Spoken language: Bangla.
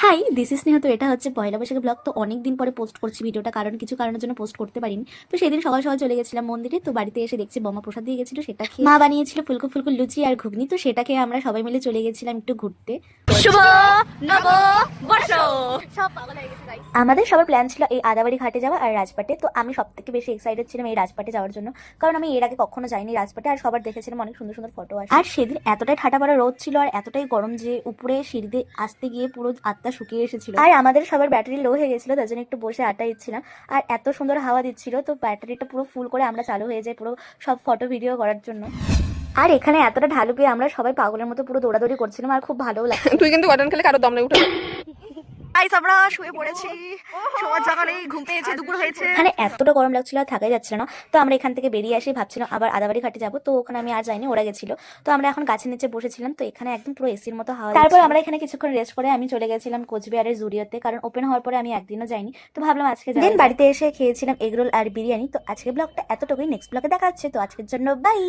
High, this is Sneha. তো এটা হচ্ছে পয়লা বৈশাখের ব্লগ। তো অনেক দিন পরে পোস্ট করছি ভিডিওটা, কারণ কিছু কারণের জন্য পোস্ট করতে পারিনি। তো সেদিন সকাল সকাল চলে গেছিলাম মন্দিরে। তো বাড়িতে এসে দেখছি বমা প্রসাদ দিয়ে গেছিল, সেটা খেয়ে মা বানিয়েছিল ফুলকো ফুলকো লুচি আর ঘুগনি। তো সেটা খেয়ে আমরা সবাই মিলে চলে গেছিলাম একটু ঘুরতে। শুভ নববর্ষ। আমাদের সবার প্ল্যান ছিল এই আদাবাড়ি ঘাটে যাওয়া আর রাজপাটে। তো আমি সব থেকে বেশি এক্সাইটেড ছিলাম এই রাজপাটে যাওয়ার জন্য, কারণ আমি এর আগে কখনো যাইনি রাজপাটে। আর সবার দেখেছিলাম অনেক সুন্দর সুন্দর ফটো আসে। আর সেদিন এতটাই ঠাটা পড়া রোদ ছিল আর এতটাই গরম যে উপরে সিঁড়িতে আসতে গিয়ে পুরো আত্মা শুকিয়ে এসেছিল। আর আমাদের সবার ব্যাটারি লো হয়ে গেছিল, তার জন্য একটু বসে আড্ডা দিচ্ছিলাম। আর এত সুন্দর হাওয়া দিচ্ছিল, তো ব্যাটারিটা পুরো ফুল করে আমরা চালু হয়ে যাই পুরো সব ফটো ভিডিও করার জন্য। আর এখানে এতটা ঢালু পেয়ে আমরা সবাই পাগলের মতো পুরো দৌড়াদৌড়ি করছিলাম আর খুব ভালোও লাগছে। তুই কিন্তু কটন খেলে কারো দম নেই উঠে। গাইস আমরা শুয়ে পড়েছি, সবার জায়গা নেই, ঘুম পেয়েছে, দুপুর হয়েছে। এখানে এতটা গরম লাগছিল আর থাকাই যাচ্ছিল না। তো আমরা এখান থেকে বেরিয়ে আসি, ভাবছিলাম আবার আদাবাড়ি ঘাটে যাবো। তো ওখানে আমি আর যাইনি, ওরা গেছিল। তো আমরা এখন গাছের নিচে বসেছিলাম, তো এখানে একদম পুরো এসির মতো হাওয়া। তারপর আমরা এখানে কিছুক্ষণ রেস্ট করে আমি চলে গেছিলাম কোচবিহারের জুডিওতে, কারণ ওপেন হওয়ার পরে আমি একদিনও যাইনি। তো ভাবলাম আজকে যাই। বাড়িতে এসে খেয়েছিলাম এগরোল আর বিরিয়ানি। তো আজকে ব্লগটা এতটুকুই, নেক্সট ব্লগে দেখা হচ্ছে। তো আজকের জন্য বাই।